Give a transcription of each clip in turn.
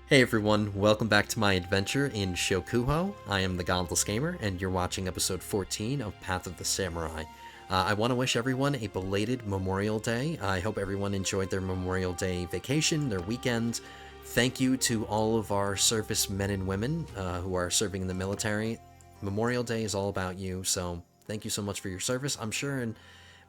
Hey everyone, welcome back to my adventure in Shokuho. I am the Godless Gamer, and you're watching episode 14 of Path of the Samurai. I want to wish everyone a belated Memorial Day. I hope everyone enjoyed their Memorial Day vacation, their weekend. Thank you to all of our service men and women who are serving in the military. Memorial Day is all about you, so thank you so much for your service. I'm sure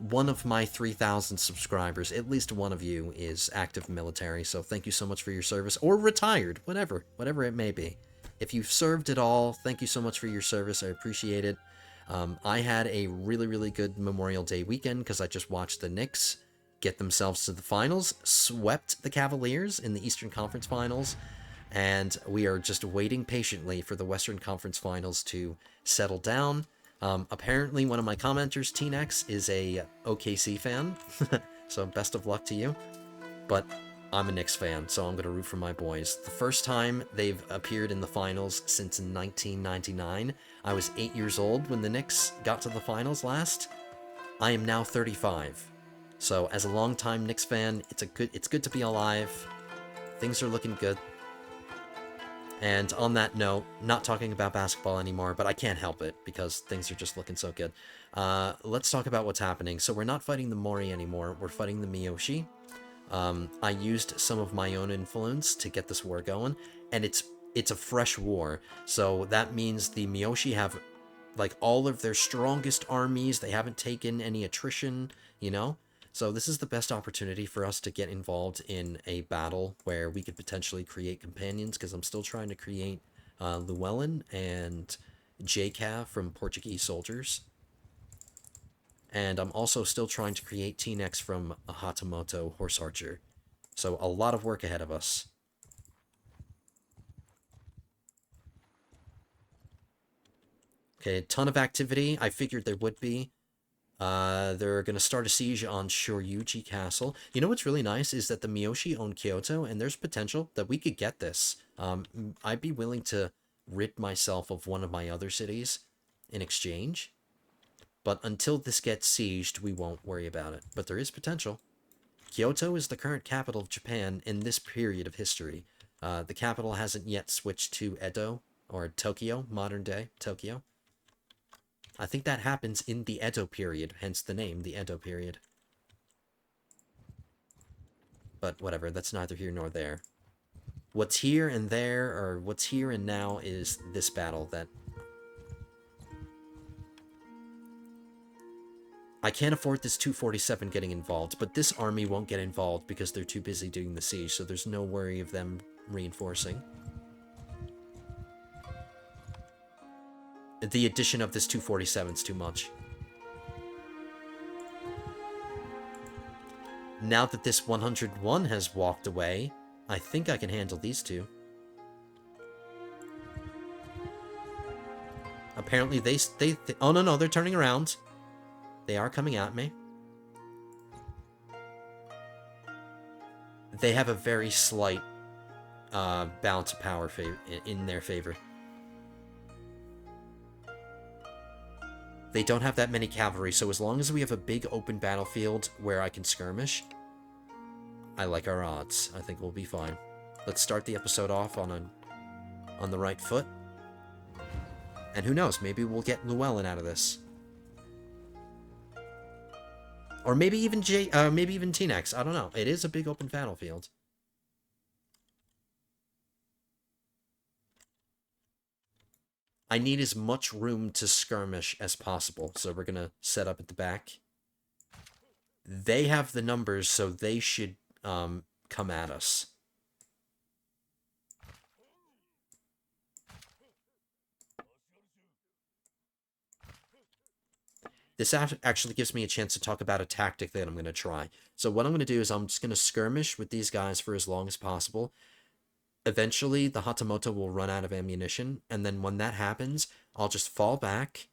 one of my 3,000 subscribers, at least one of you, is active military, so thank you so much for your service, or retired, whatever it may be. If you've served at all, thank you so much for your service, I appreciate it. I had a really good Memorial Day weekend because I just watched the Knicks get themselves to the finals, swept the Cavaliers in the Eastern Conference Finals, and we are just waiting patiently for the Western Conference Finals to settle down. Apparently one of my commenters, T-Nex, is a OKC fan, so best of luck to you. But I'm a Knicks fan, so I'm going to root for my boys. The first time they've appeared in the finals since 1999. I was 8 years old when the Knicks got to the finals last. I am now 35. So as a longtime Knicks fan, it's good to be alive. Things are looking good. And on that note, not talking about basketball anymore, but I can't help it because things are just looking so good. Let's talk about what's happening. So we're not fighting the Mori anymore, we're fighting the Miyoshi. I used some of my own influence to get this war going, and it's a fresh war. So that means the Miyoshi have like all of their strongest armies. They haven't taken any attrition, you know? So this is the best opportunity for us to get involved in a battle where we could potentially create companions, because I'm still trying to create Llewellyn and JCAV from Portuguese soldiers. And I'm also still trying to create T-Nex from a Hatamoto horse archer. So a lot of work ahead of us. Okay, a ton of activity. I figured there would be. They're going to start a siege on Shoryuji Castle. You know what's really nice is that the Miyoshi own Kyoto, and there's potential that we could get this. I'd be willing to rid myself of one of my other cities in exchange. But until this gets sieged, we won't worry about it. But there is potential. Kyoto is the current capital of Japan in this period of history. The capital hasn't yet switched to Edo, or Tokyo, modern day Tokyo. I think that happens in the Edo period, hence the name, the Edo period. But whatever, that's neither here nor there. What's here and there, or what's here and now, is this battle that... I can't afford this 247 getting involved, but this army won't get involved because they're too busy doing the siege, so there's no worry of them reinforcing. The addition of this 247 is too much. Now that this 101 has walked away, I think I can handle these two. Apparently they oh no, they're turning around. They are coming at me. They have a very slight balance of power in their favor. They don't have that many cavalry, so as long as we have a big open battlefield where I can skirmish, I like our odds. I think we'll be fine. Let's start the episode off on the right foot. And who knows, maybe we'll get Llewellyn out of this. Or maybe even T-Nex. I don't know. It is a big open battlefield. I need as much room to skirmish as possible, so we're gonna set up at the back. They have the numbers, so they should come at us. This actually gives me a chance to talk about a tactic that I'm going to try. So what I'm going to do is I'm just going to skirmish with these guys for as long as possible. Eventually, the Hatamoto will run out of ammunition, and then when that happens, I'll just fall back,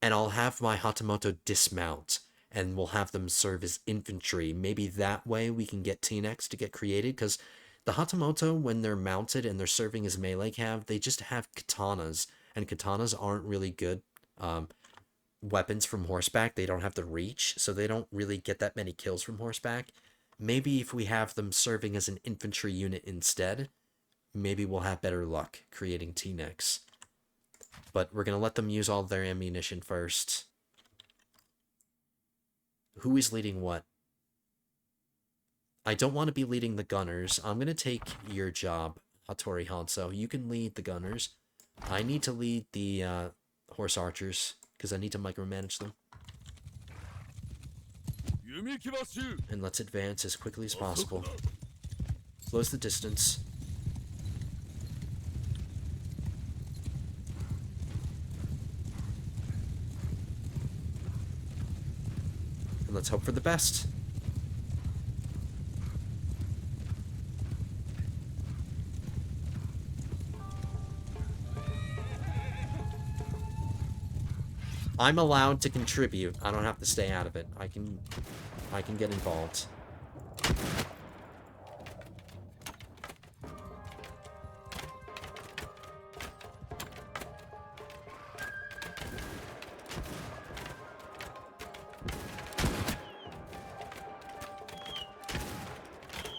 and I'll have my Hatamoto dismount, and we'll have them serve as infantry. Maybe that way we can get T-Nex to get created, because the Hatamoto, when they're mounted and they're serving as melee cav, they just have katanas, and katanas aren't really good weapons from horseback. They don't have the reach, so they don't really get that many kills from horseback. Maybe if we have them serving as an infantry unit instead, maybe we'll have better luck creating T-necks. But we're going to let them use all their ammunition first. Who is leading what? I don't want to be leading the gunners. I'm going to take your job, Hattori Hanzo. You can lead the gunners. I need to lead the horse archers, because I need to micromanage them. And let's advance as quickly as possible. Close the distance. And let's hope for the best. I'm allowed to contribute. I don't have to stay out of it. I can get involved.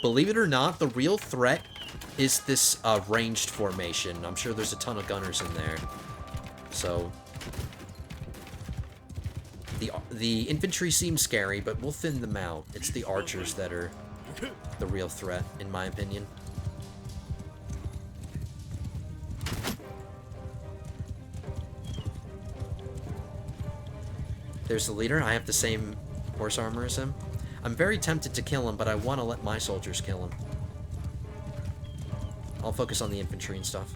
Believe it or not, the real threat is this ranged formation. I'm sure there's a ton of gunners in there. So the infantry seems scary, but we'll thin them out. It's the archers that are the real threat, in my opinion. There's the leader. I have the same horse armor as him. I'm very tempted to kill him, but I want to let my soldiers kill him. I'll focus on the infantry and stuff.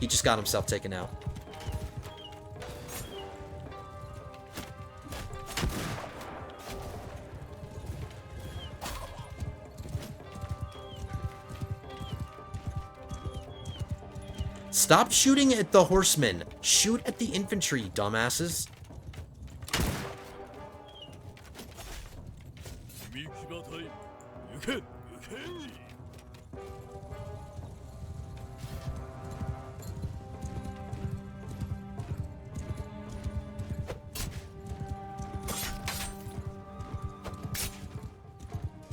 He just got himself taken out. Stop shooting at the horsemen. Shoot at the infantry, dumbasses.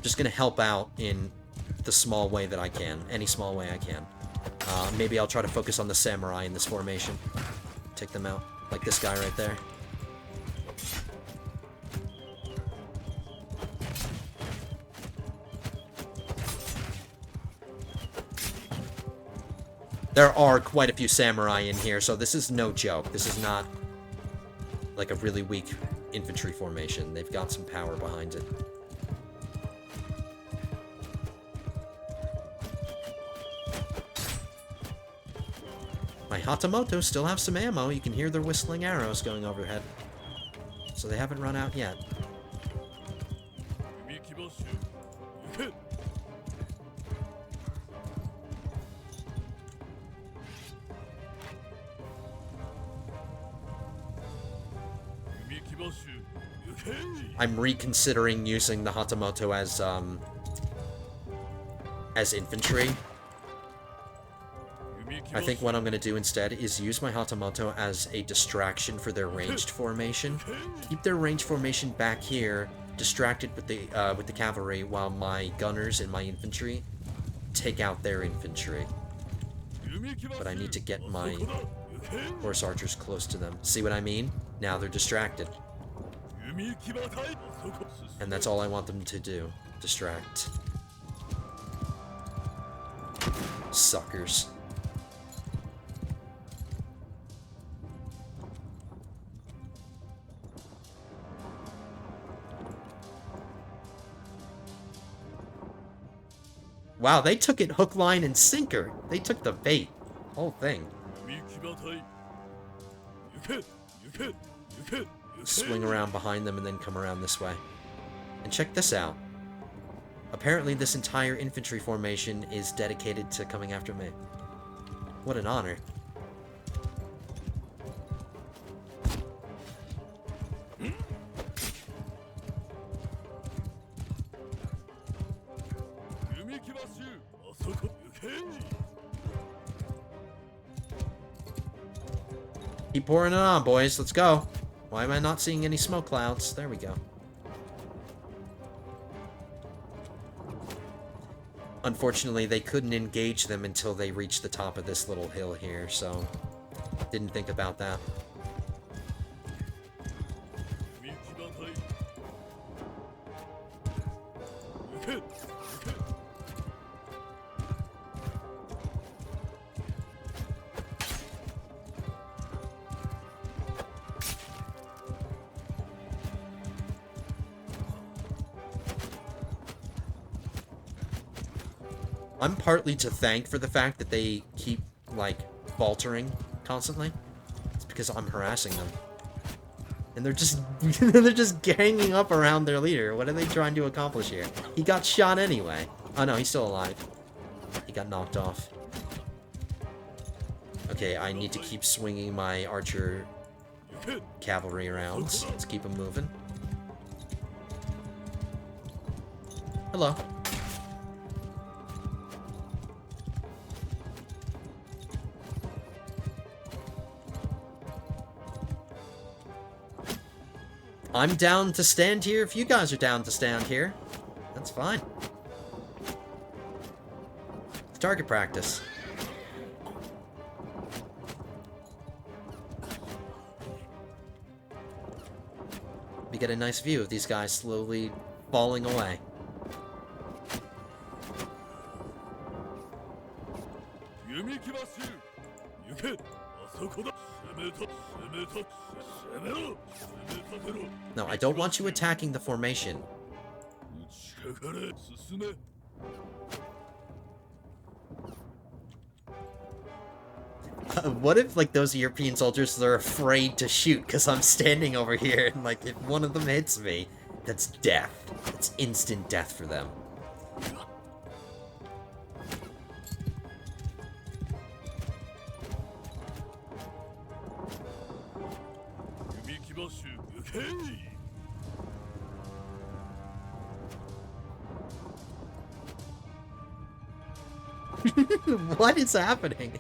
Just gonna help out in the small way that I can. Any small way I can. Maybe I'll try to focus on the samurai in this formation. Take them out. Like this guy right there. There are quite a few samurai in here, so this is no joke. This is not like a really weak infantry formation. They've got some power behind it. My Hatamoto still have some ammo. You can hear their whistling arrows going overhead. So they haven't run out yet. I'm reconsidering using the Hatamoto as infantry. I think what I'm going to do instead is use my Hatamoto as a distraction for their ranged formation. Keep their ranged formation back here, distracted with the cavalry, while my gunners and my infantry take out their infantry. But I need to get my horse archers close to them. See what I mean? Now they're distracted. And that's all I want them to do. Distract. Suckers. Wow, they took it hook, line, and sinker. They took the bait. Whole thing. Swing around behind them and then come around this way. And check this out. Apparently this entire infantry formation is dedicated to coming after me. What an honor. Keep pouring it on, boys. Let's go. Why am I not seeing any smoke clouds? There we go. Unfortunately, they couldn't engage them until they reached the top of this little hill here, so didn't think about that. I'm partly to thank for the fact that they keep, like, faltering constantly. It's because I'm harassing them. And they're just they're just ganging up around their leader. What are they trying to accomplish here? He got shot anyway. Oh no, he's still alive. He got knocked off. Okay, I need to keep swinging my archer cavalry around. So let's keep them moving. Hello. I'm down to stand here if you guys are down to stand here. That's fine. It's target practice. We get a nice view of these guys slowly falling away. No, I don't want you attacking the formation. What if, like, those European soldiers are afraid to shoot because I'm standing over here and, like, if one of them hits me, that's death. It's instant death for them. What is happening?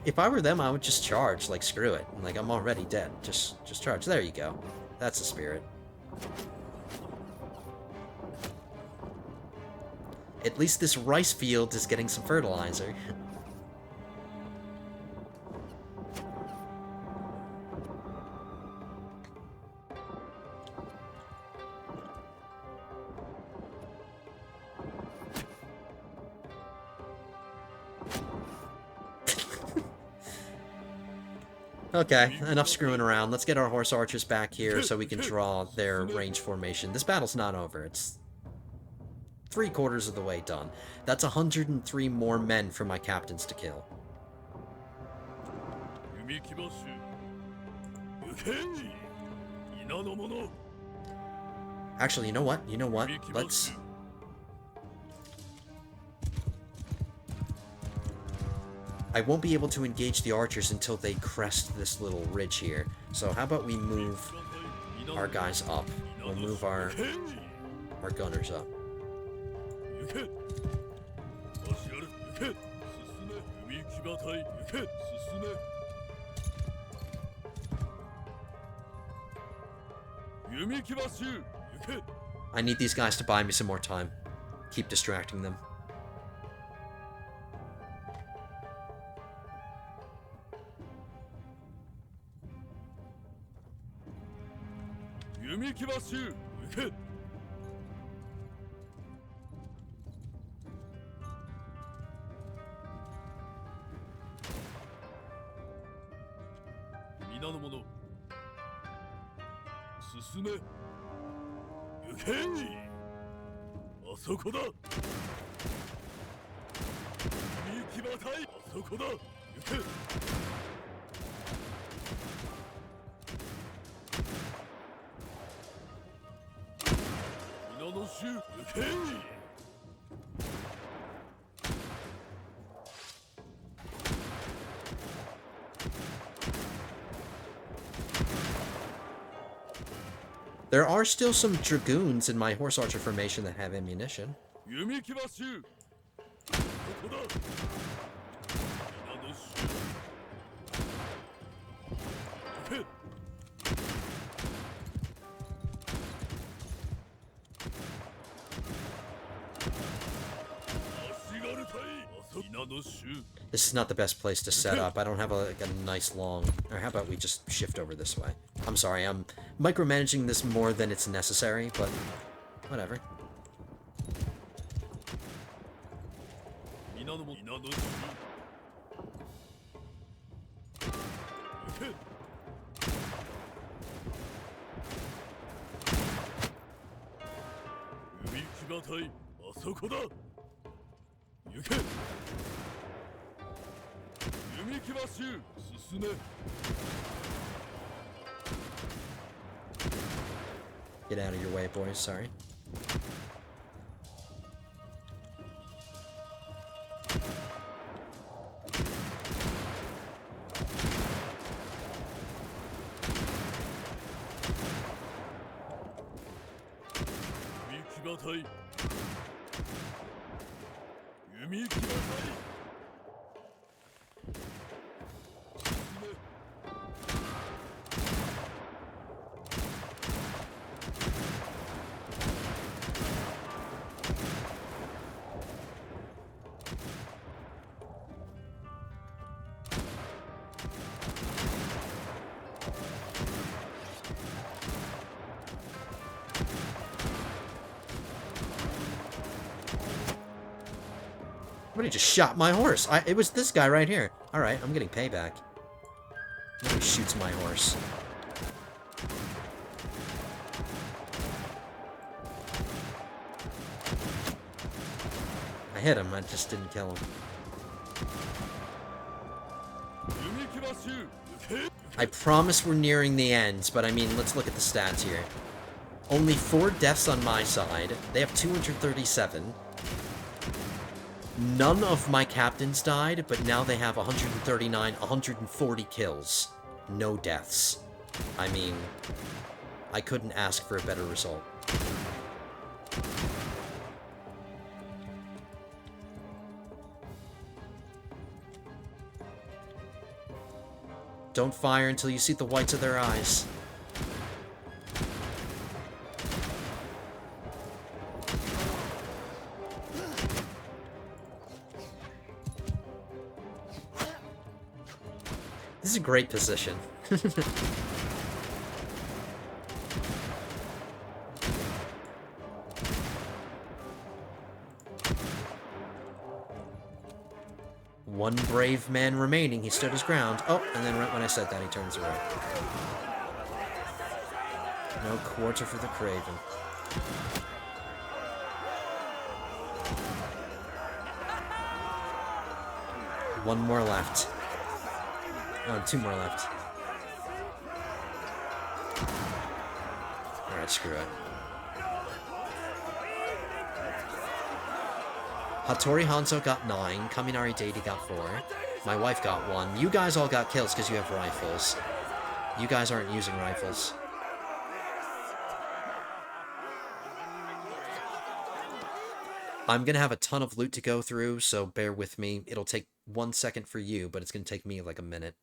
If I were them, I would just charge. Like, screw it. Like, I'm already dead. Just charge. There you go. That's the spirit. At least this rice field is getting some fertilizer. Okay, enough screwing around. Let's get our horse archers back here so we can draw their range formation. This battle's not over. It's 3/4 of the way done. That's 103 more men for my captains to kill. Actually, you know what? You know what? Let's... I won't be able to engage the archers until they crest this little ridge here. So how about we move our guys up? We'll move our gunners up. I need these guys to buy me some more time. Keep distracting them. There are still some dragoons in my horse archer formation that have ammunition. This is not the best place to set up. I don't have like a nice long... Or how about we just shift over this way? I'm sorry, I'm micromanaging this more than it's necessary, but whatever. Get out of your way, boys. Sorry. Somebody just shot my horse. It was this guy right here. Alright, I'm getting payback. Nobody shoots my horse. I hit him, I just didn't kill him. I promise we're nearing the end, but I mean, let's look at the stats here. Only 4 deaths on my side. They have 237. None of my captains died, but now they have 139, 140 kills. No deaths. I mean, I couldn't ask for a better result. Don't fire until you see the whites of their eyes. This is a great position. One brave man remaining. He stood his ground. Oh, and then right when I said that, he turns around. No quarter for the Craven. One more left. Oh, 2 more left. Alright, screw it. Hattori Hanzo got 9, Kaminari Deity got 4, my wife got 1. You guys all got kills because you have rifles. You guys aren't using rifles. I'm gonna have a ton of loot to go through, so bear with me. It'll take 1 second for you, but it's gonna take me like a minute.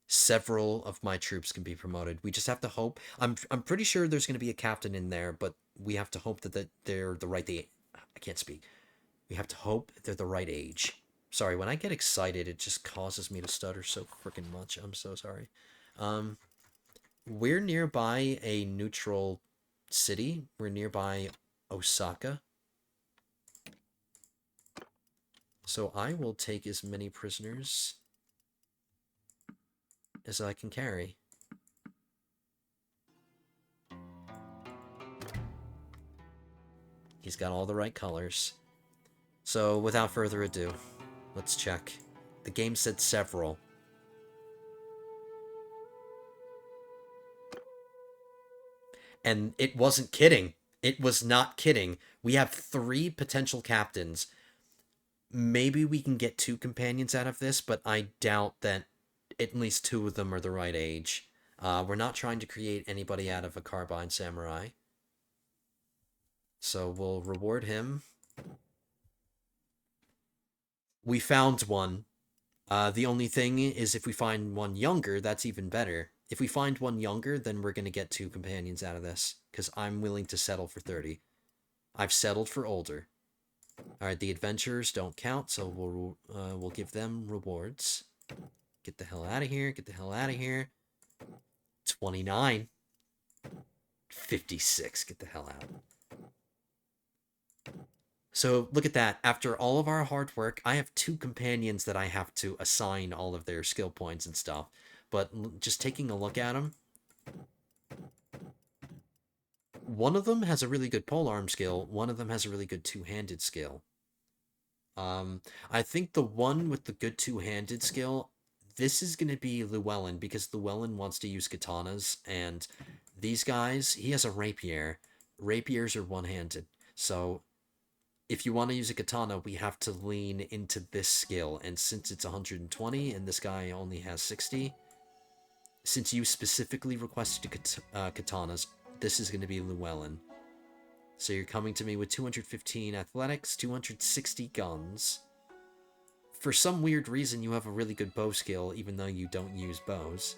Several of my troops can be promoted. We just have to hope. I'm pretty sure there's gonna be a captain in there, but we have to hope that they're the right I can't speak. We have to hope they're the right age. Sorry, when I get excited, it just causes me to stutter so freaking much. I'm so sorry. We're nearby a neutral city. We're nearby Osaka. So I will take as many prisoners as I can carry. He's got all the right colors. So without further ado, let's check. The game said several. And it wasn't kidding. It was not kidding. We have 3 potential captains. Maybe we can get 2 companions out of this, but I doubt that at least 2 of them are the right age. We're not trying to create anybody out of a Carbine Samurai. So we'll reward him. We found one. The only thing is if we find one younger, that's even better. If we find one younger, then we're going to get 2 companions out of this, because I'm willing to settle for 30. I've settled for older. Alright, the adventurers don't count, so we'll give them rewards. Get the hell out of here, get the hell out of here. 29. 56, get the hell out. So look at that. After all of our hard work, I have 2 companions that I have to assign all of their skill points and stuff. But just taking a look at them, one of them has a really good polearm skill. One of them has a really good two-handed skill. I think the one with the good two-handed skill, this is going to be Llewellyn, because Llewellyn wants to use katanas, and these guys, he has a rapier. Rapiers are one-handed, so if you want to use a katana, we have to lean into this skill, and since it's 120 and this guy only has 60, since you specifically requested katanas, this is going to be Llewellyn. So you're coming to me with 215 athletics, 260 guns. For some weird reason, you have a really good bow skill, even though you don't use bows.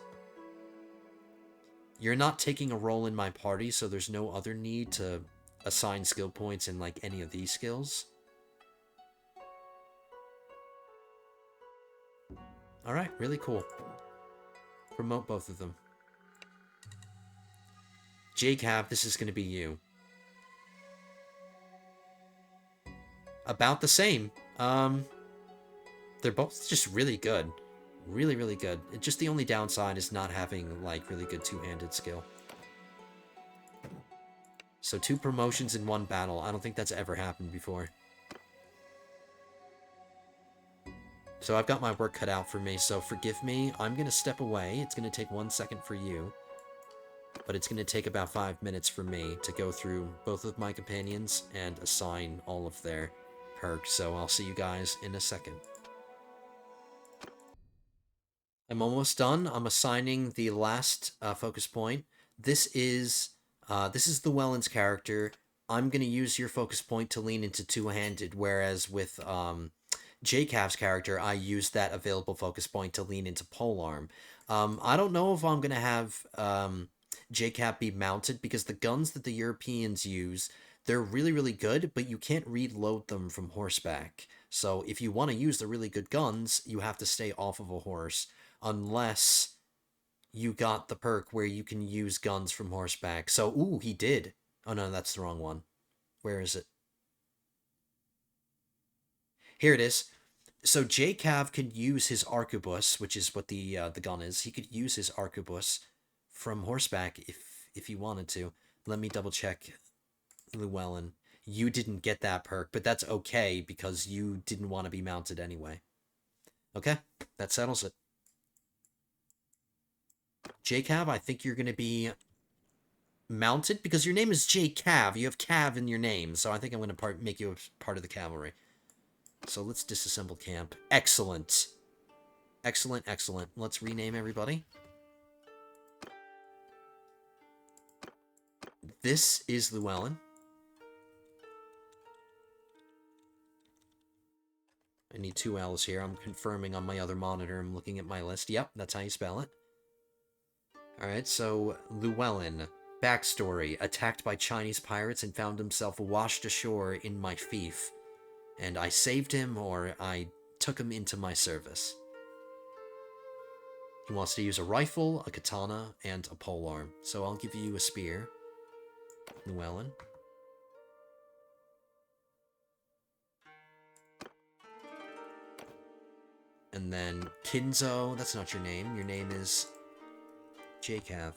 You're not taking a role in my party, so there's no other need to assign skill points in, like, any of these skills. Alright, really cool. Promote both of them. Jacob, this is going to be you. About the same. They're both just really good. Really, really good. Just the only downside is not having, like, really good two-handed skill. So 2 promotions in 1 battle. I don't think that's ever happened before. So I've got my work cut out for me, so forgive me. I'm going to step away. It's going to take 1 second for you. But it's going to take about 5 minutes for me to go through both of my companions and assign all of their perks. So I'll see you guys in a second. I'm almost done. I'm assigning the last focus point. This is Llewellyn's character. I'm going to use your focus point to lean into two-handed, whereas with Jacav's character, I used that available focus point to lean into polearm. I don't know if I'm going to have Jacav be mounted, because the guns that the Europeans use, they're really, really good, but you can't reload them from horseback. So if you want to use the really good guns, you have to stay off of a horse, unless you got the perk where you can use guns from horseback. So, ooh, he did. Oh no, that's the wrong one. Where is it? Here it is. So Jacav could use his arquebus, which is what the gun is. He could use his arquebus from horseback if he wanted to. Let me double check. Llewellyn, you didn't get that perk, but that's okay because you didn't want to be mounted anyway. Okay, that settles it. Jacav, I think you're going to be mounted because your name is Jacav. You have Cav in your name, so I think I'm going to make you a part of the cavalry. So let's disassemble camp. Excellent. Excellent, excellent. Let's rename everybody. This is Llewellyn. I need 2 L's here. I'm confirming on my other monitor. I'm looking at my list. Yep, that's how you spell it. Alright, so Llewellyn. Backstory. Attacked by Chinese pirates and found himself washed ashore in my fief. And I saved him, or I took him into my service. He wants to use a rifle, a katana, and a polearm. So I'll give you a spear, Llewellyn. And then Kinzo, that's not your name. Your name is Jacav.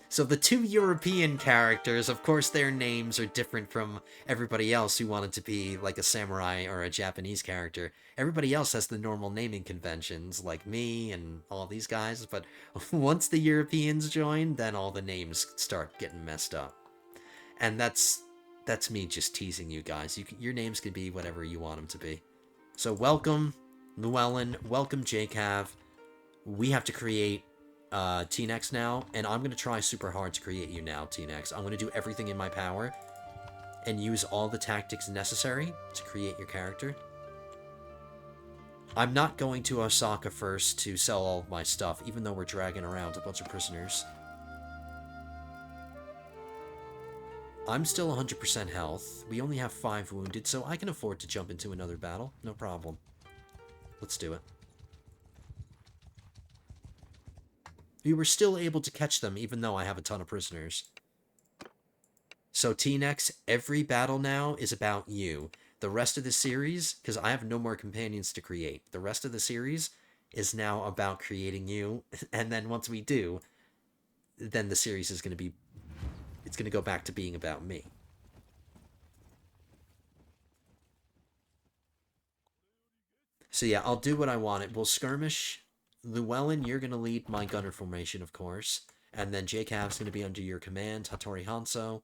So the 2 European characters, of course their names are different from everybody else who wanted to be like a samurai or a Japanese character. Everybody else has the normal naming conventions, like me and all these guys, but once the Europeans join, then all the names start getting messed up. And that's me just teasing you guys. Your names can be whatever you want them to be. So welcome, Llewellyn. Welcome, Jacav. We have to create T-Nex now, and I'm going to try super hard to create you now, T-Nex. I'm going to do everything in my power and use all the tactics necessary to create your character. I'm not going to Osaka first to sell all of my stuff, even though we're dragging around a bunch of prisoners. I'm still 100% health. We only have 5 wounded, so I can afford to jump into another battle. No problem. Let's do it. We were still able to catch them, even though I have a ton of prisoners. So T-Nex, every battle now is about you. The rest of the series, because I have no more companions to create, the rest of the series is now about creating you, and then once we do, then the series is going to be, it's going to go back to being about me. So yeah, I'll do what I want. We'll skirmish. Llewellyn, you're going to lead my gunner formation, of course. And then J-Cav's going to be under your command. Hattori Hanzo,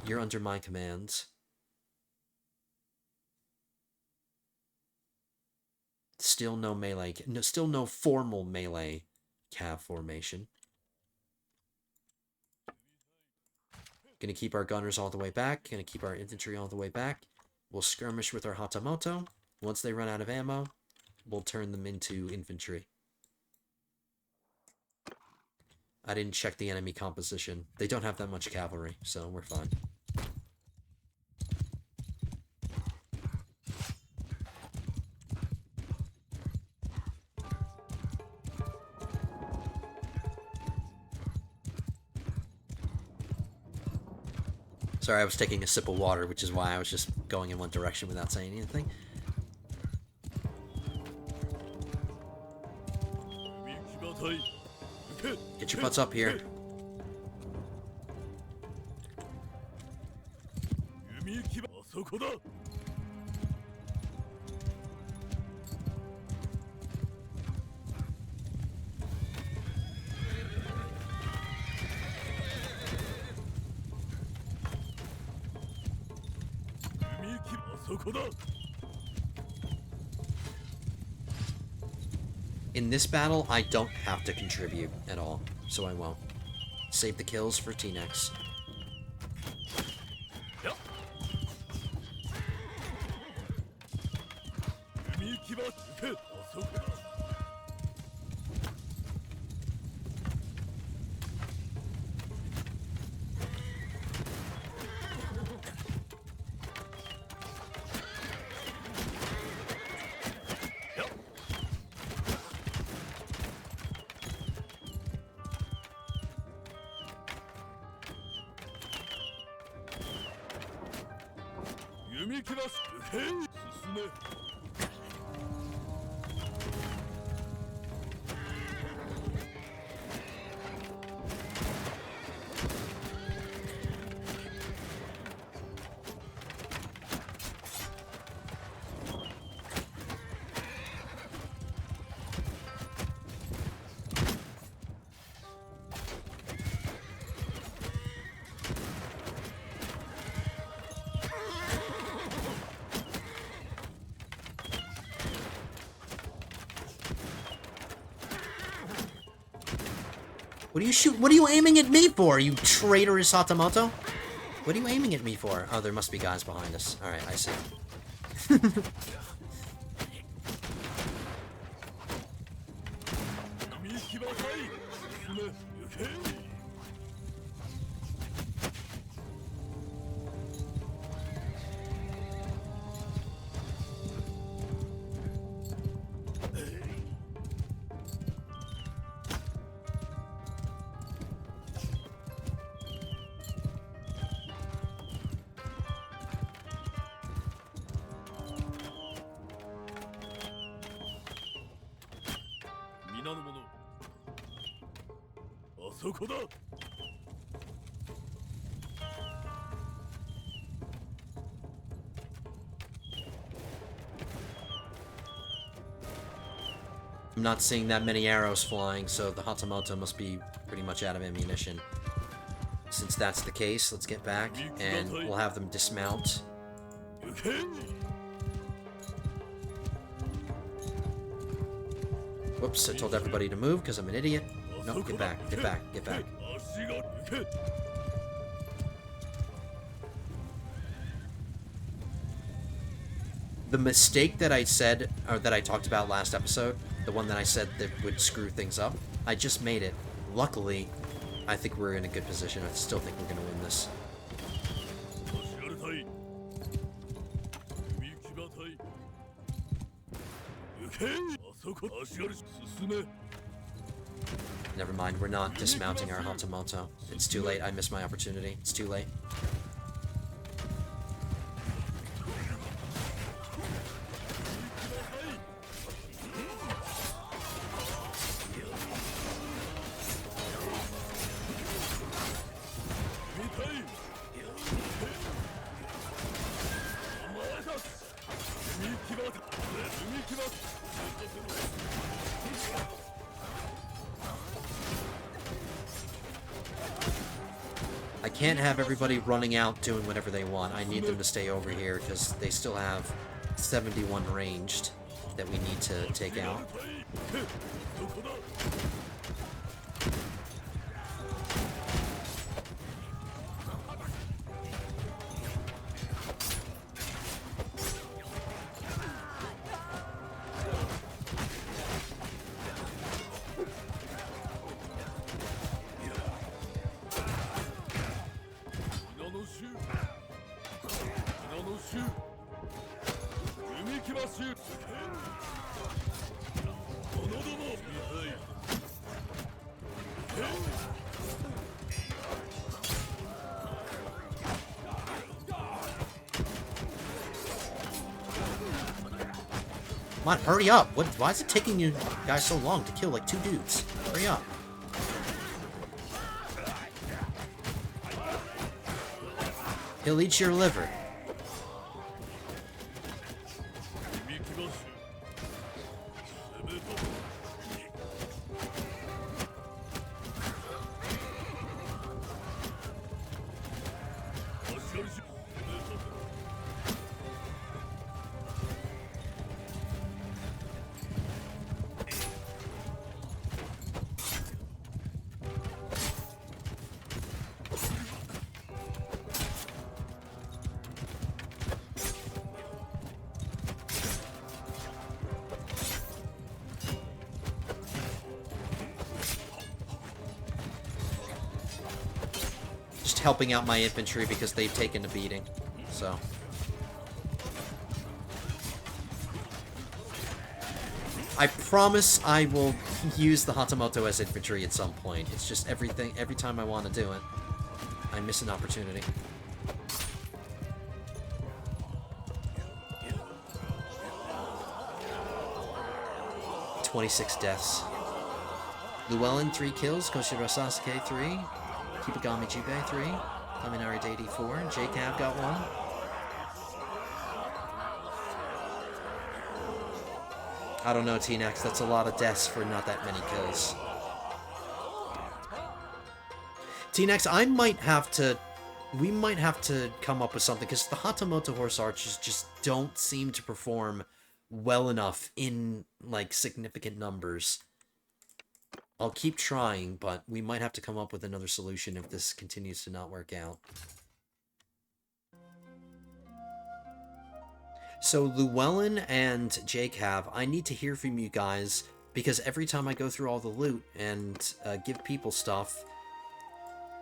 you're under my command. Still no melee, still no formal melee cav formation. Gonna keep our gunners all the way back. Gonna keep our infantry all the way back. We'll skirmish with our Hatamoto. Once they run out of ammo, we'll turn them into infantry. I didn't check the enemy composition. They don't have that much cavalry, so we're fine. Sorry, I was taking a sip of water, which is why I was just going in one direction without saying anything. Get your butts up here. In this battle, I don't have to contribute at all, so I won't. Save the kills for T-Nex. What are you What are you aiming at me for, you traitorous Hatamoto? What are you aiming at me for? Oh, there must be guys behind us. Alright, I see. I'm not seeing that many arrows flying, so the Hatamoto must be pretty much out of ammunition. Since that's the case, let's get back, and we'll have them dismount. Whoops, I told everybody to move because I'm an idiot. No, get back, get back, get back. The mistake that I said, or that I talked about last episode, the one that I said that would screw things up, I just made it. Luckily, I think we're in a good position. I still think we're going to win this. Never mind, we're not dismounting our Hatamoto. It's too late, I missed my opportunity. It's too late. I can't have everybody running out doing whatever they want. I need them to stay over here because they still have 71 ranged that we need to take out. Come on, hurry up! Why is it taking you guys so long to kill like 2 dudes? Hurry up. He'll eat your liver. Helping out my infantry because they've taken a beating, so. I promise I will use the Hatamoto as infantry at some point. It's just every time I want to do it, I miss an opportunity. "26 deaths. Llewellyn 3 kills, Koshiro Sasuke 3. Kibagami Jubei 3, Kaminari Deity 4, J-Cab got 1. I don't know, T-Nex, that's a lot of deaths for not that many kills. T-Nex, we might have to come up with something, because the Hatamoto Horse Archers just don't seem to perform well enough in, like, significant numbers. I'll keep trying, but we might have to come up with another solution if this continues to not work out. So Llewellyn and J-Cab, I need to hear from you guys, because every time I go through all the loot and give people stuff,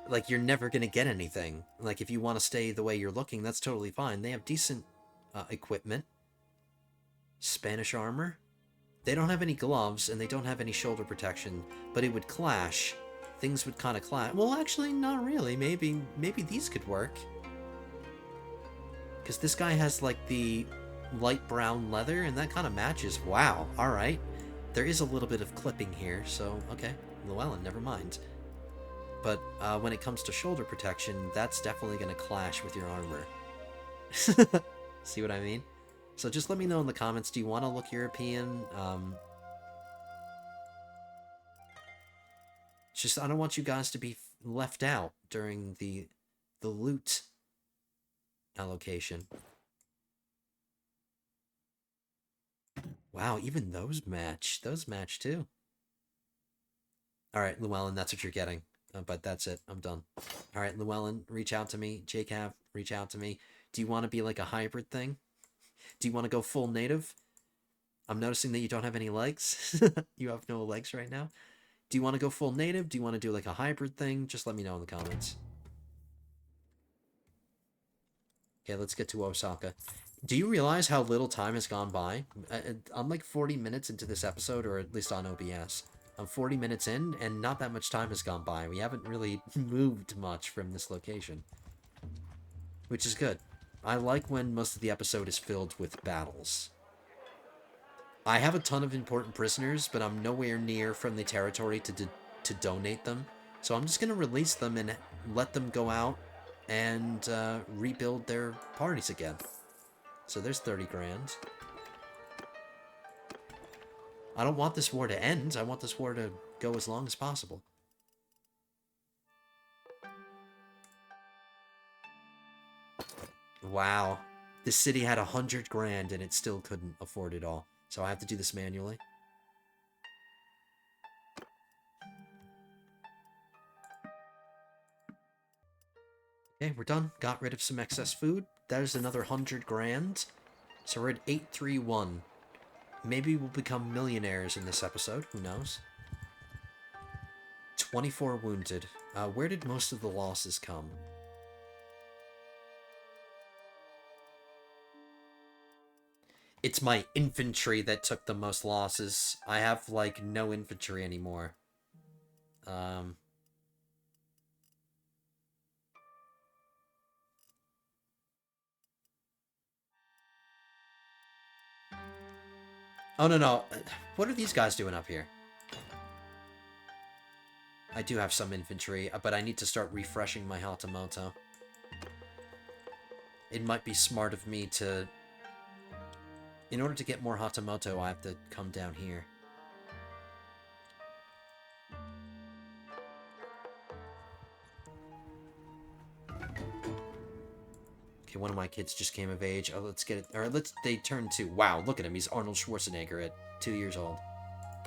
like, you're never going to get anything. Like, if you want to stay the way you're looking, that's totally fine. They have decent equipment. Spanish armor. They don't have any gloves, and they don't have any shoulder protection, but it would clash. Things would kind of clash. Well, actually, not really. Maybe these could work. Because this guy has, like, the light brown leather, and that kind of matches. Wow, alright. There is a little bit of clipping here, so, okay. Llewellyn, never mind. But when it comes to shoulder protection, that's definitely going to clash with your armor. See what I mean? So just let me know in the comments, do you want to look European? Just, I don't want you guys to be left out during the loot allocation. Wow, even those match. Those match too. Alright, Llewellyn, that's what you're getting. But that's it. I'm done. Alright, Llewellyn, reach out to me. J-Cav, reach out to me. Do you want to be like a hybrid thing? Do you want to go full native? I'm noticing that you don't have any legs. You have no legs right now. Do you want to go full native? Do you want to do like a hybrid thing? Just let me know in the comments. Okay, let's get to Osaka. Do you realize how little time has gone by? I'm like 40 minutes into this episode, or at least on OBS. I'm 40 minutes in, and not that much time has gone by. We haven't really moved much from this location, which is good. I like when most of the episode is filled with battles. I have a ton of important prisoners, but I'm nowhere near from the territory to donate them. So I'm just going to release them and let them go out and rebuild their parties again. So there's 30 grand. I don't want this war to end. I want this war to go as long as possible. Wow. This city had 100 grand and it still couldn't afford it all. So I have to do this manually. Okay, we're done. Got rid of some excess food. There's another 100 grand. So we're at 831. Maybe we'll become millionaires in this episode. Who knows? 24 wounded. Where did most of the losses come? It's my infantry that took the most losses. I have, like, no infantry anymore. Oh, no. What are these guys doing up here? I do have some infantry, but I need to start refreshing my Hatamoto. It might be smart of me to... In order to get more Hatamoto, I have to come down here. Okay, one of my kids just came of age. Oh, let's get it. Or they turned 2. Wow, look at him. He's Arnold Schwarzenegger at 2 years old.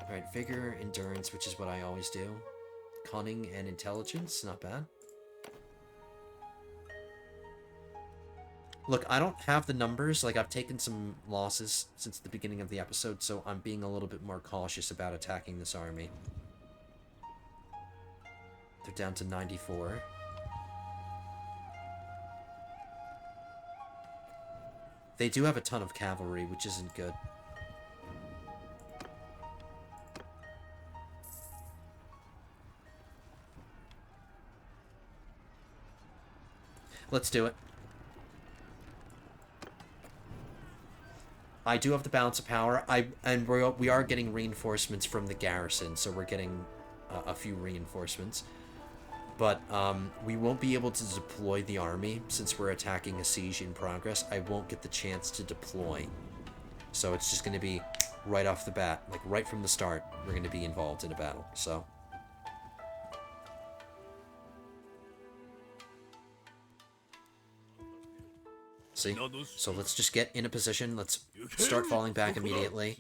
Alright, vigor, endurance, which is what I always do. Cunning and intelligence, not bad. Look, I don't have the numbers. Like, I've taken some losses since the beginning of the episode, so I'm being a little bit more cautious about attacking this army. They're down to 94. They do have a ton of cavalry, which isn't good. Let's do it. I do have the balance of power. We are getting reinforcements from the garrison, so we're getting a few reinforcements. But we won't be able to deploy the army since we're attacking a siege in progress. I won't get the chance to deploy. So it's just going to be right off the bat, like right from the start, we're going to be involved in a battle. So see? So let's just get in a position. Let's start falling back immediately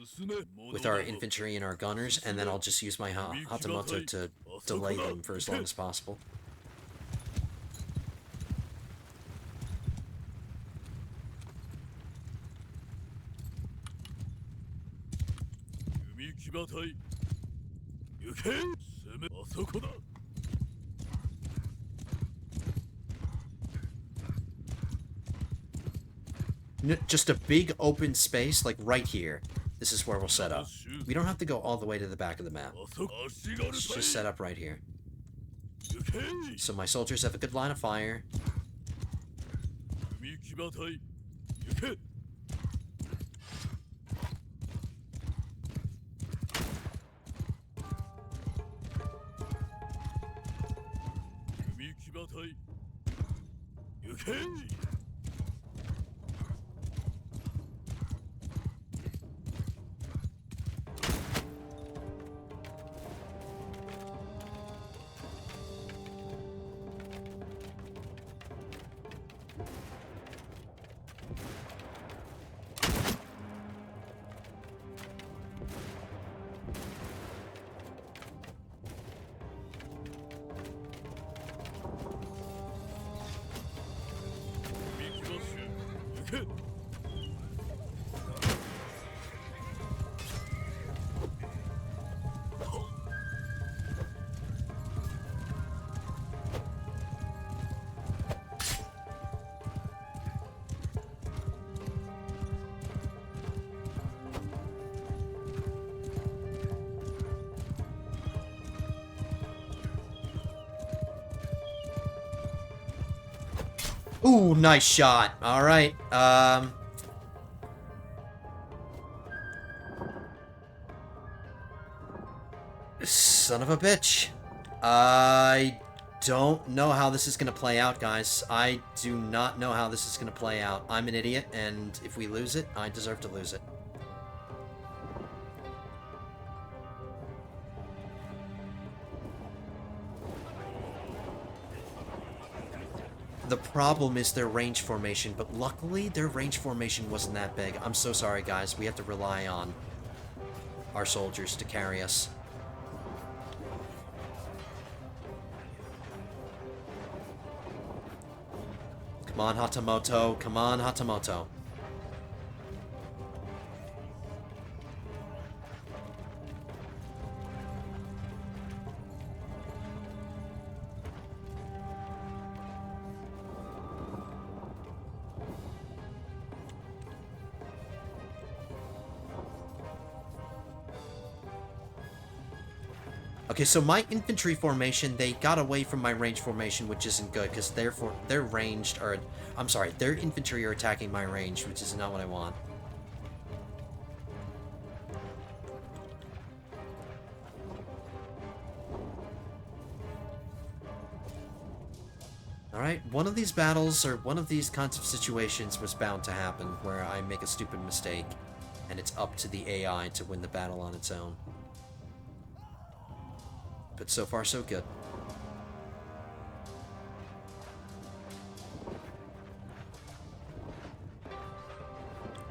with our infantry and our gunners, and then I'll just use my Hatamoto to delay them for as long as possible. Just a big open space, like right here. This is where we'll set up. We don't have to go all the way to the back of the map. Let's just set up right here. So my soldiers have a good line of fire. Ooh, nice shot. Alright, son of a bitch. I don't know how this is gonna play out, guys. I do not know how this is gonna play out. I'm an idiot, and if we lose it, I deserve to lose it. The problem is their range formation, but luckily their range formation wasn't that big. I'm so sorry, guys. We have to rely on our soldiers to carry us. Come on, Hatamoto. Come on, Hatamoto. Okay, so my infantry formation, they got away from my range formation, which isn't good, because they're ranged, or, I'm sorry, their infantry are attacking my range, which is not what I want. Alright, one of these battles, or one of these kinds of situations was bound to happen, where I make a stupid mistake, and it's up to the AI to win the battle on its own. But so far, so good.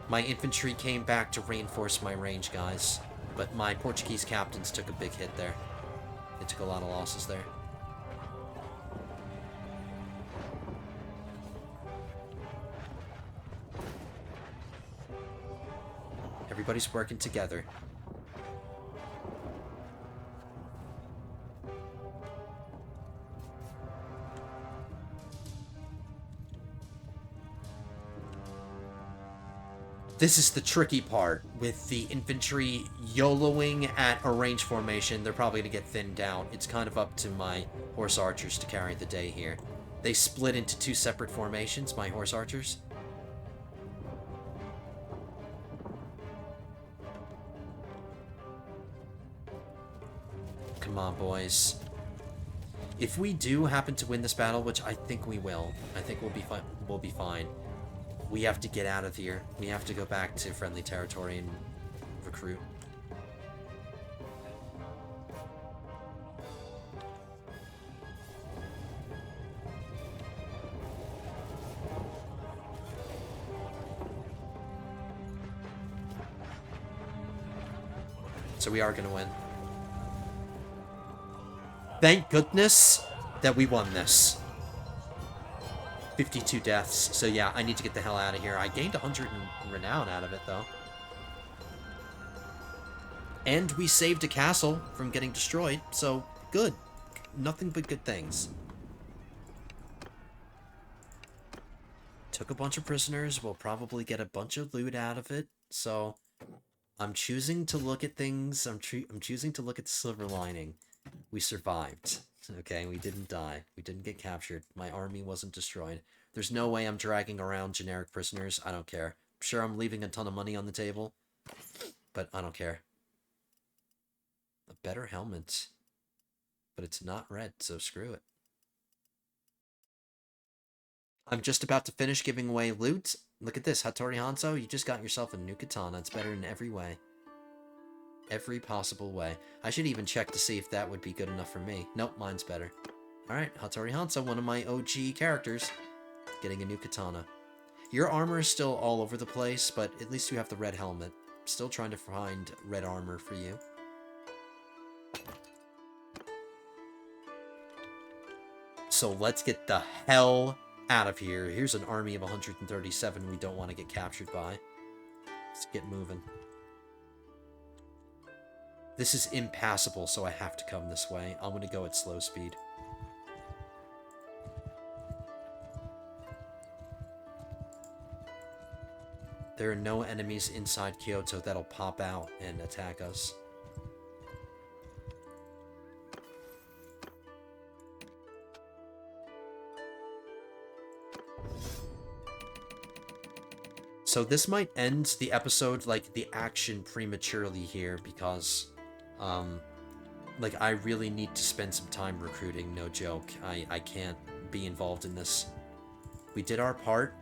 My infantry came back to reinforce my range, guys. But my Portuguese captains took a big hit there. They took a lot of losses there. Everybody's working together. This is the tricky part. With the infantry YOLOing at a range formation, they're probably going to get thinned out. It's kind of up to my horse archers to carry the day here. They split into two separate formations, my horse archers. Come on, boys. If we do happen to win this battle, which I think we will, I think we'll be fine. We have to get out of here. We have to go back to friendly territory and recruit. So we are going to win. Thank goodness that we won this. 52 deaths. So yeah, I need to get the hell out of here. I gained 100 in renown out of it, though. And we saved a castle from getting destroyed, so good. Nothing but good things. Took a bunch of prisoners. We'll probably get a bunch of loot out of it. So I'm choosing to look at things. I'm choosing to look at the silver lining. We survived. Okay, we didn't die. We didn't get captured. My army wasn't destroyed. There's no way I'm dragging around generic prisoners. I don't care. I'm sure I'm leaving a ton of money on the table, but I don't care. A better helmet. But it's not red, so screw it. I'm just about to finish giving away loot. Look at this, Hattori Hanzo. You just got yourself a new katana. It's better in every way. Every possible way. I should even check to see if that would be good enough for me. Nope, mine's better. Alright, Hattori Hanzo, one of my OG characters, getting a new katana. Your armor is still all over the place, but at least you have the red helmet. Still trying to find red armor for you. So let's get the hell out of here. Here's an army of 137 we don't want to get captured by. Let's get moving. This is impassable, so I have to come this way. I'm going to go at slow speed. There are no enemies inside Kyoto that'll pop out and attack us. So this might end the episode, like, the action prematurely here, because, like, I really need to spend some time recruiting, no joke. I can't be involved in this. We did our part.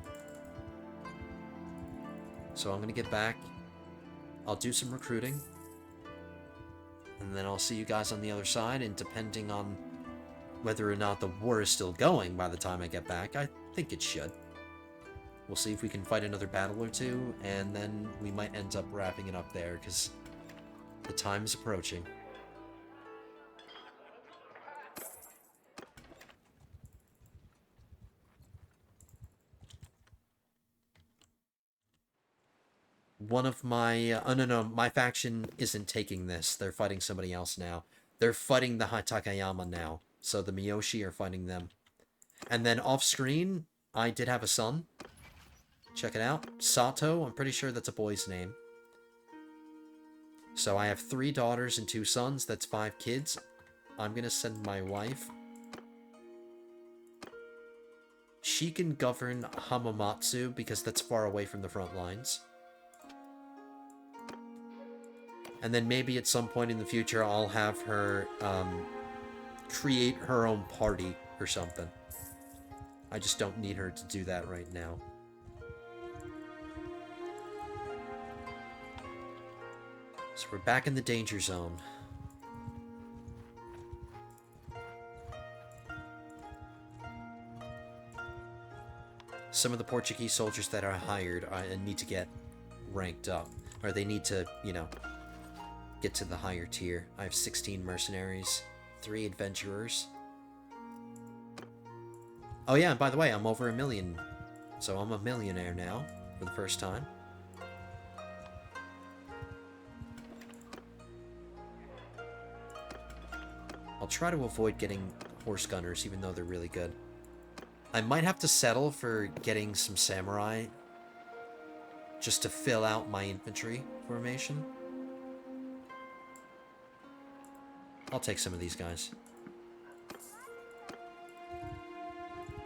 So I'm gonna get back. I'll do some recruiting. And then I'll see you guys on the other side, and depending on whether or not the war is still going by the time I get back, I think it should. We'll see if we can fight another battle or two, and then we might end up wrapping it up there, because the time is approaching. One of my... oh, no, my faction isn't taking this. They're fighting somebody else now. They're fighting the Takayama now, so the Miyoshi are fighting them. And then off-screen, I did have a son. Check it out. Sato, I'm pretty sure that's a boy's name. So I have 3 daughters and 2 sons. That's 5 kids. I'm gonna send my wife. She can govern Hamamatsu because that's far away from the front lines. And then maybe at some point in the future I'll have her create her own party or something. I just don't need her to do that right now. So we're back in the danger zone. Some of the Portuguese soldiers that are hired need to get ranked up. Or they need to, you know, get to the higher tier. I have 16 mercenaries, 3 adventurers. Oh yeah, and by the way, I'm over 1 million. So I'm a millionaire now, for the first time. I'll try to avoid getting horse gunners, even though they're really good. I might have to settle for getting some samurai, just to fill out my infantry formation. I'll take some of these guys.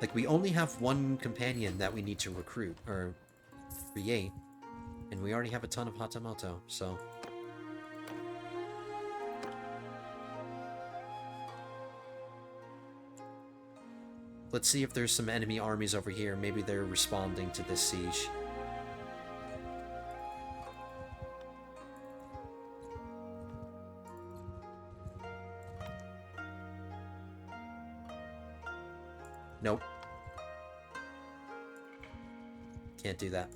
Like, we only have 1 companion that we need to recruit, or create, and we already have a ton of Hatamoto, so... Let's see if there's some enemy armies over here. Maybe they're responding to this siege. Nope. Can't do that.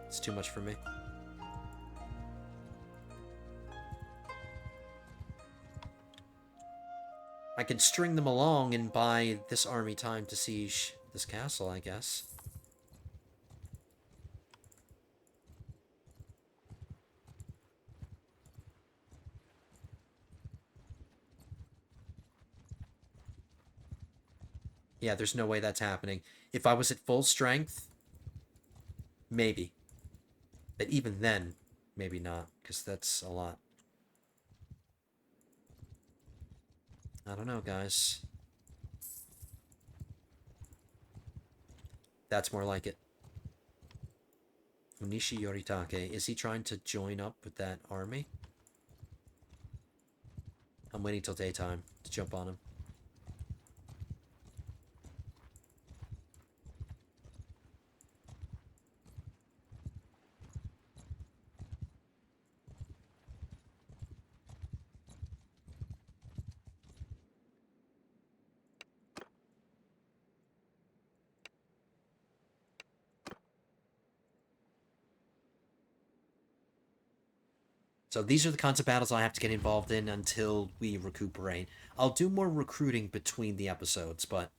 It's too much for me. I can string them along and buy this army time to siege this castle, I guess. Yeah, there's no way that's happening. If I was at full strength, maybe. But even then, maybe not, because that's a lot. I don't know, guys. That's more like it. Onishi Yoritake, is he trying to join up with that army? I'm waiting till daytime to jump on him. So these are the kinds of battles I have to get involved in until we recuperate. I'll do more recruiting between the episodes, but...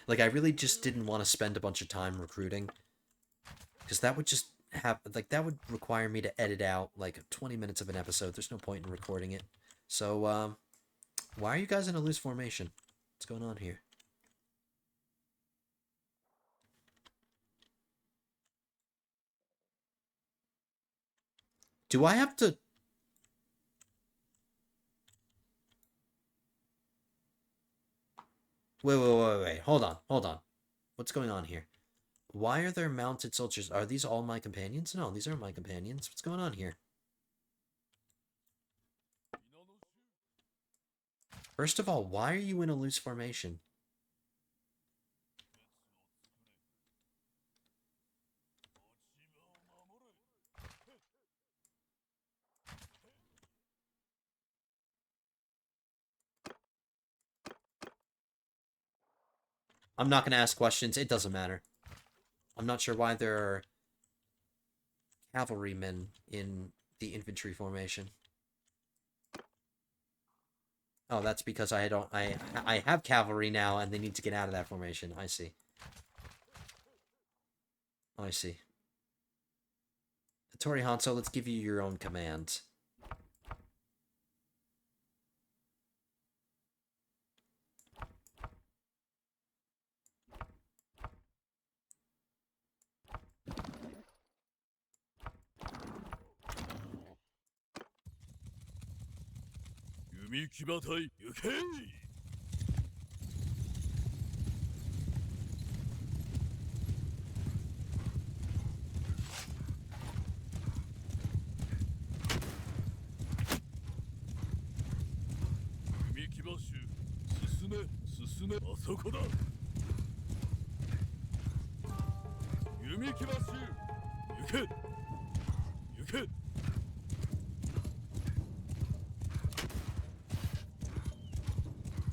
like, I really just didn't want to spend a bunch of time recruiting. Because that would just have... like, that would require me to edit out, like, 20 minutes of an episode. There's no point in recording it. So, why are you guys in a loose formation? What's going on here? Do I have to... Wait. Hold on. What's going on here? Why are there mounted soldiers? Are these all my companions? No, these aren't my companions. What's going on here? First of all, why are you in a loose formation? I'm not going to ask questions. It doesn't matter. I'm not sure why there are cavalrymen in the infantry formation. Oh, that's because I have cavalry now and they need to get out of that formation. I see. I see. Tori Hanzo, let's give you your own command.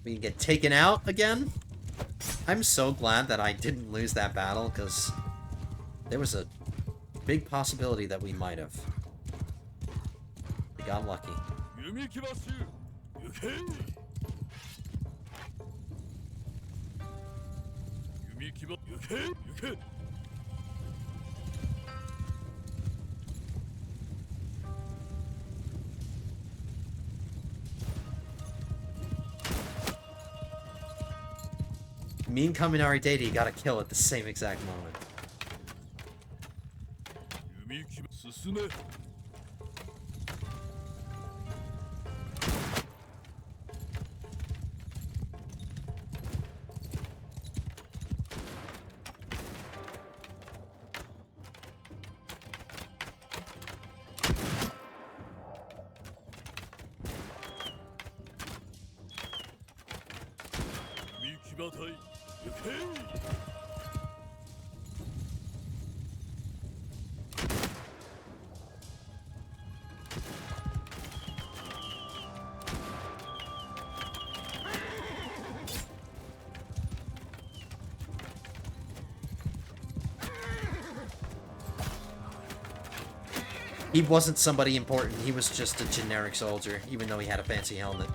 We can get taken out again? I'm so glad that I didn't lose that battle, because there was a big possibility that we might have. We got lucky. Me and Kaminari Deity got a kill at the same exact moment. He wasn't somebody important, he was just a generic soldier, even though he had a fancy helmet.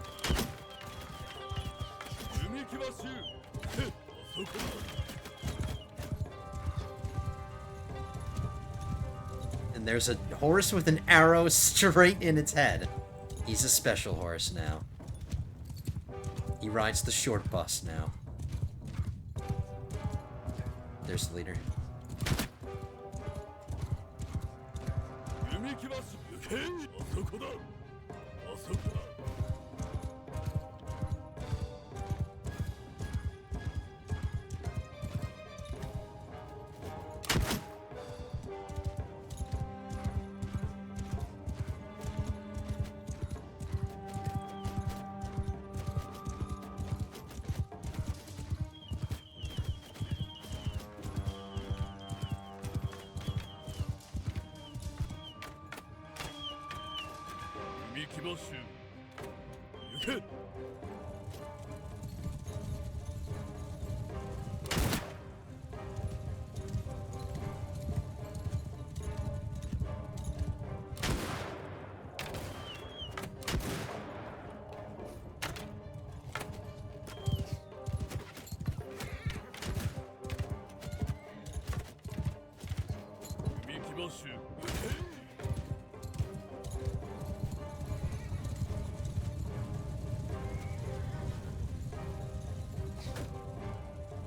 And there's a horse with an arrow straight in its head. He's a special horse now. He rides the short bus now. There's the leader.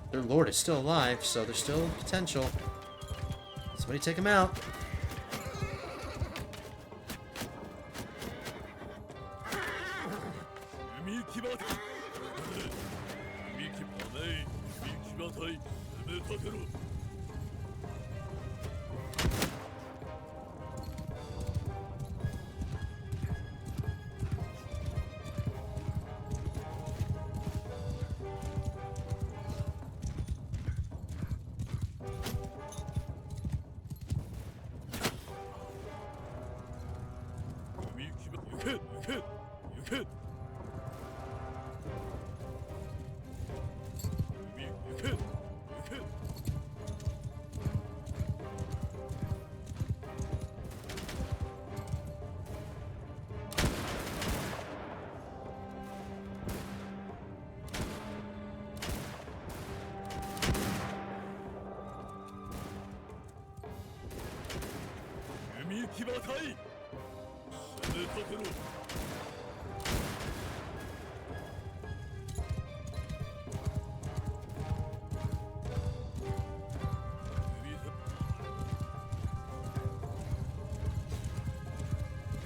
Their lord is still alive, so there's still potential. Somebody take him out.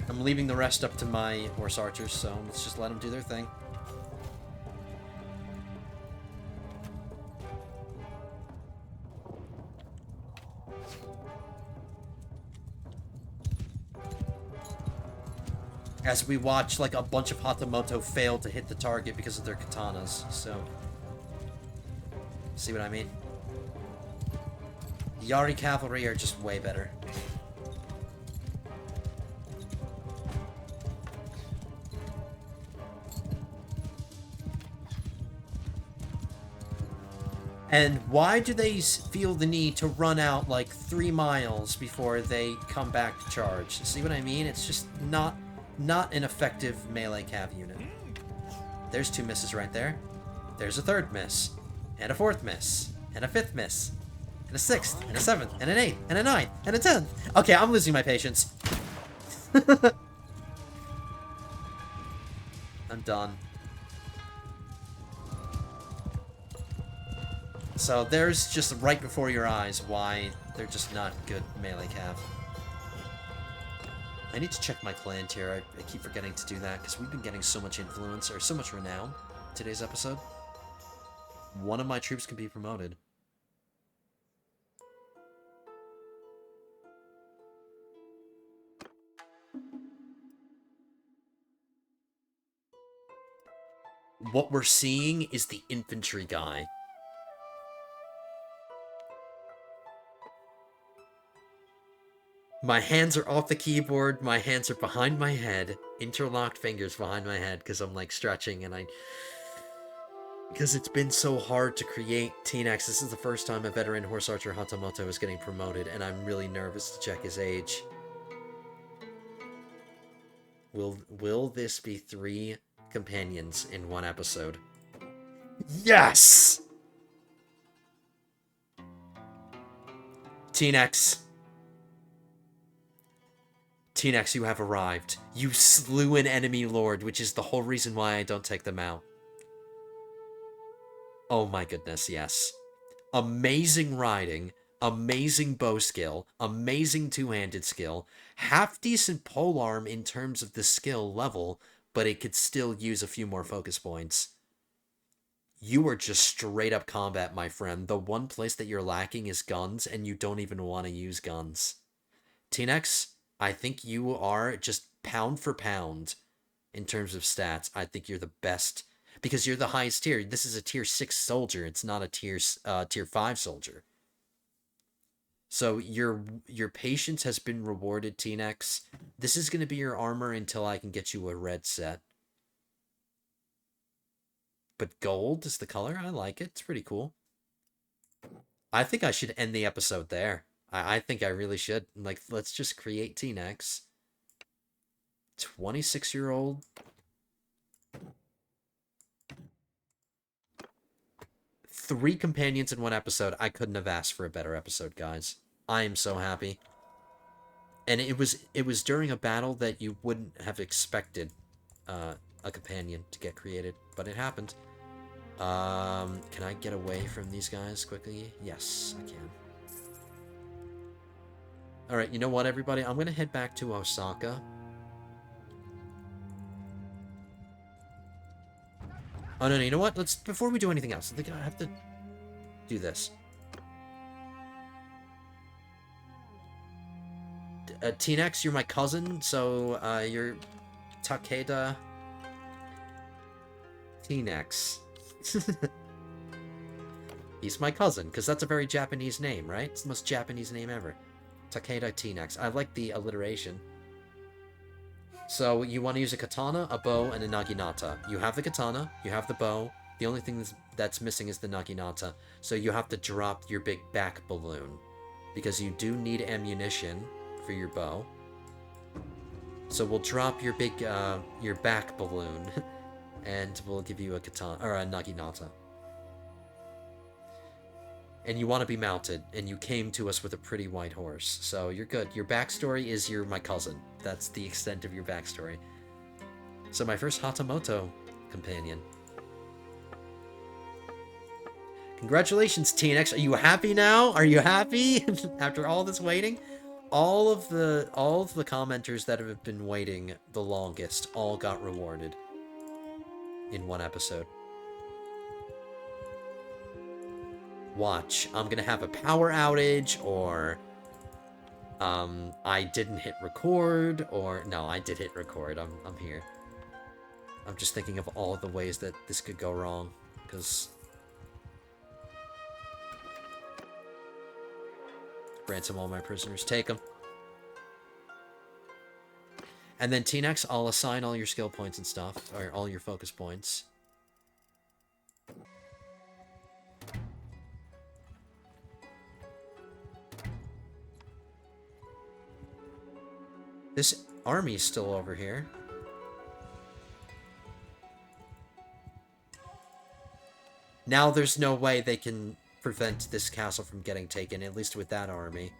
I'm leaving the rest up to my horse archers, so let's just let them do their thing. As we watch, like, a bunch of Hatamoto fail to hit the target because of their katanas, so... See what I mean? Yari cavalry are just way better. And why do they feel the need to run out like 3 miles before they come back to charge? See what I mean? It's just not an effective melee cav unit. There's 2 misses right there. There's a 3rd miss. And a 4th miss. And a 5th miss. And a 6th. And a 7th. And an 8th. And a 9th. And a 10th. Okay, I'm losing my patience. I'm done. So there's just right before your eyes why they're just not good melee cav. I need to check my clan tier. I keep forgetting to do that because we've been getting so much influence, or so much renown today's episode. One of my troops can be promoted. What we're seeing is the infantry guy. My hands are off the keyboard, my hands are behind my head, interlocked fingers behind my head, because I'm, like, stretching, and because it's been so hard to create T-Nex. This is the first time a veteran horse archer Hatamoto is getting promoted, and I'm really nervous to check his age. Will this be 3 companions in 1 episode? Yes! T-Nex. T-Nex, you have arrived. You slew an enemy lord, which is the whole reason why I don't take them out. Oh my goodness, yes. Amazing riding, amazing bow skill, amazing two-handed skill, half-decent polearm in terms of the skill level, but it could still use a few more focus points. You are just straight-up combat, my friend. The one place that you're lacking is guns, and you don't even want to use guns. T-Nex, I think you are just pound for pound in terms of stats. I think you're the best because you're the highest tier. This is a tier 6 soldier. It's not a tier 5 soldier. So your patience has been rewarded, T-Nex. This is going to be your armor until I can get you a red set. But gold is the color. I like it. It's pretty cool. I think I should end the episode there. I think I really should. Like, let's just create T-Nex. 26-year-old. 3 companions in 1 episode. I couldn't have asked for a better episode, guys. I am so happy. And it was during a battle that you wouldn't have expected a companion to get created, but it happened. Can I get away from these guys quickly? Yes, I can. Alright, you know what, everybody? I'm gonna head back to Osaka. Oh, no, you know what? Let's, before we do anything else, I think I have to do this. T-Nex, you're my cousin, so, you're Takeda T-Nex. He's my cousin, because that's a very Japanese name, right? It's the most Japanese name ever. Takeda T-Nex. I like the alliteration. So, you want to use a katana, a bow, and a naginata. You have the katana, you have the bow. The only thing that's missing is the naginata. So you have to drop your big back balloon. Because you do need ammunition for your bow. So we'll drop your big, your back balloon. And we'll give you a katana, or a naginata. And you want to be mounted, and you came to us with a pretty white horse, so you're good. Your backstory is you're my cousin. That's the extent of your backstory. So my first Hatamoto companion. Congratulations, TNX. Are you happy now? Are you happy? After all this waiting? All of the commenters that have been waiting the longest all got rewarded in one episode. Watch. I'm gonna have a power outage, or I didn't hit record, or no, I did hit record. I'm here. I'm just thinking of all the ways that this could go wrong, because ransom all my prisoners, take them. And then T-Nex, I'll assign all your skill points and stuff, or all your focus points. This army's still over here. Now there's no way they can prevent this castle from getting taken, at least with that army.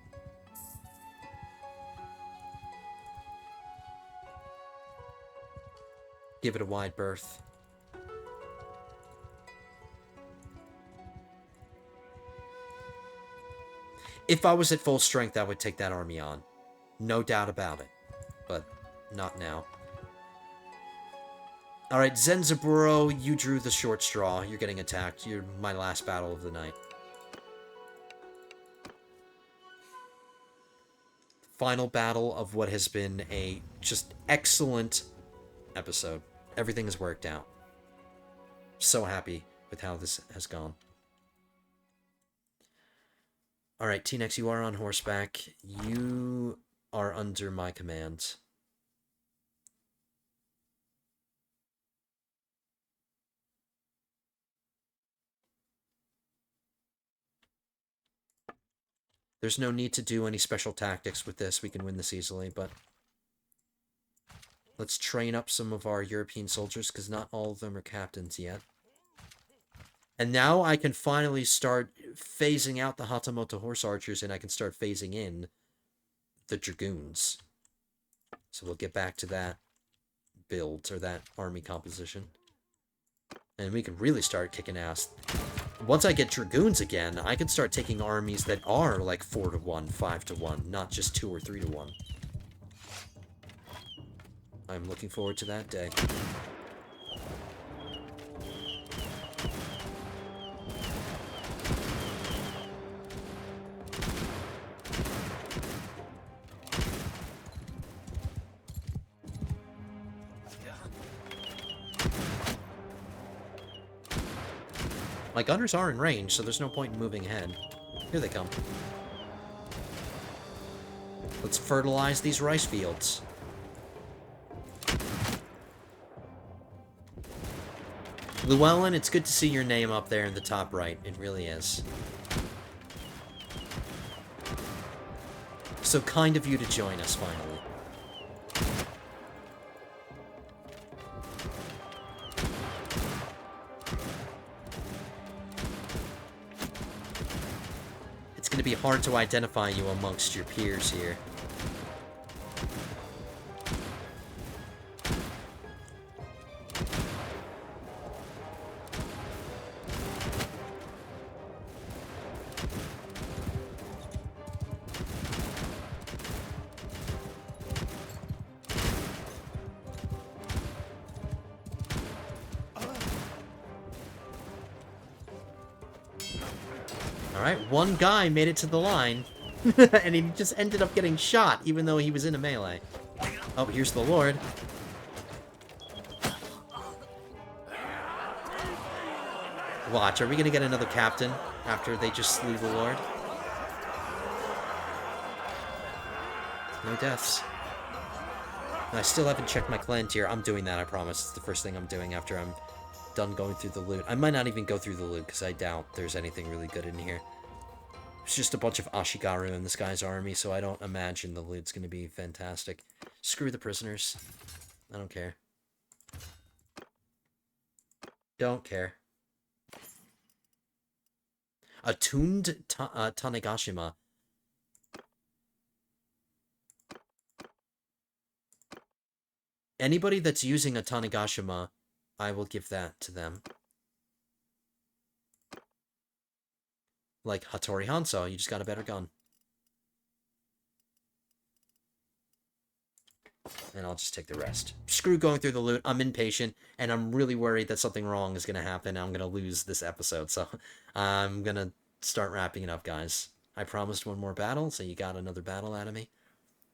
Give it a wide berth. If I was at full strength, I would take that army on. No doubt about it. But not now. Alright, Zenzaburo, you drew the short straw. You're getting attacked. You're my last battle of the night. Final battle of what has been a just excellent episode. Everything has worked out. So happy with how this has gone. Alright, T-Nex, you are on horseback. You are under my command. There's no need to do any special tactics with this. We can win this easily, but let's train up some of our European soldiers, because not all of them are captains yet. And now I can finally start phasing out the Hatamoto horse archers, and I can start phasing in the dragoons. So we'll get back to that build, or that army composition. And we can really start kicking ass. Once I get dragoons again, I can start taking armies that are like 4-1, 5-1, not just 2 or 3-1. I'm looking forward to that day. My gunners are in range, so there's no point in moving ahead. Here they come. Let's fertilize these rice fields. Llewellyn, it's good to see your name up there in the top right. It really is. So kind of you to join us, finally. It's going to be hard to identify you amongst your peers here. One guy made it to the line, and he just ended up getting shot, even though he was in a melee. Oh, here's the Lord. Watch, are we gonna get another captain after they just slew the Lord? No deaths. And I still haven't checked my clan tier. I'm doing that, I promise. It's the first thing I'm doing after I'm done going through the loot. I might not even go through the loot, because I doubt there's anything really good in here. It's just a bunch of Ashigaru in this guy's army, so I don't imagine the loot's going to be fantastic. Screw the prisoners. I don't care. Don't care. Attuned Tanegashima. Anybody that's using a Tanegashima, I will give that to them. Like Hattori Hanzo, you just got a better gun. And I'll just take the rest. Screw going through the loot. I'm impatient, and I'm really worried that something wrong is going to happen. I'm going to lose this episode, so I'm going to start wrapping it up, guys. I promised one more battle, so you got another battle out of me.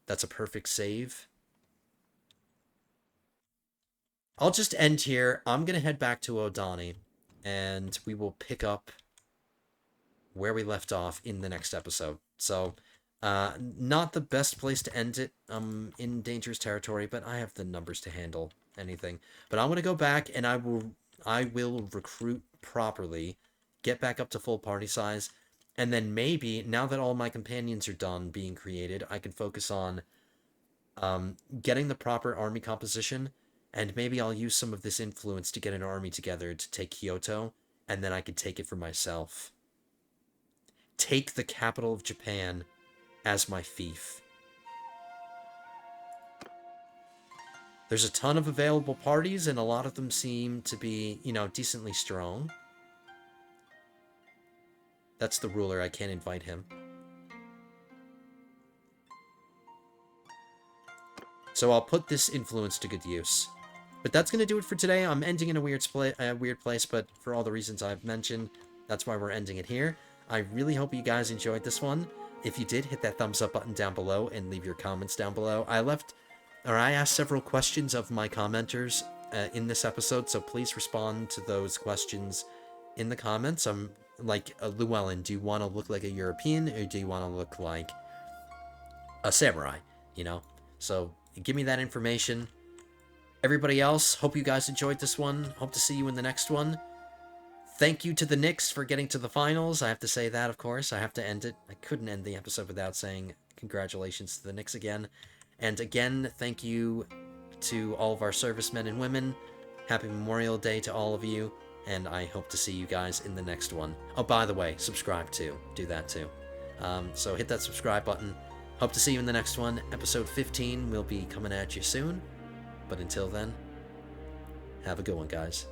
That's a perfect save. I'll just end here. I'm going to head back to Odani, and we will pick up where we left off in the next episode. So, not the best place to end it. I'm in dangerous territory, but I have the numbers to handle anything. But I'm going to go back, and I will recruit properly, get back up to full party size, and then maybe, now that all my companions are done being created, I can focus on getting the proper army composition, and maybe I'll use some of this influence to get an army together to take Kyoto, and then I could take it for myself. Take the capital of Japan as my fief. There's a ton of available parties, and a lot of them seem to be, you know, decently strong. That's the ruler. I can't invite him. So I'll put this influence to good use. But that's going to do it for today. I'm ending in a weird place, but for all the reasons I've mentioned, that's why we're ending it here. I really hope you guys enjoyed this one. If you did, hit that thumbs up button down below and leave your comments down below. I asked several questions of my commenters in this episode, so please respond to those questions in the comments. I'm like, Llewellyn, do you want to look like a European, or do you want to look like a samurai? You know? So give me that information. Everybody else, hope you guys enjoyed this one. Hope to see you in the next one. Thank you to the Knicks for getting to the finals. I have to say that, of course. I have to end it. I couldn't end the episode without saying congratulations to the Knicks again. And again, thank you to all of our servicemen and women. Happy Memorial Day to all of you. And I hope to see you guys in the next one. Oh, by the way, subscribe too. Do that too. So hit that subscribe button. Hope to see you in the next one. Episode 15 will be coming at you soon. But until then, have a good one, guys.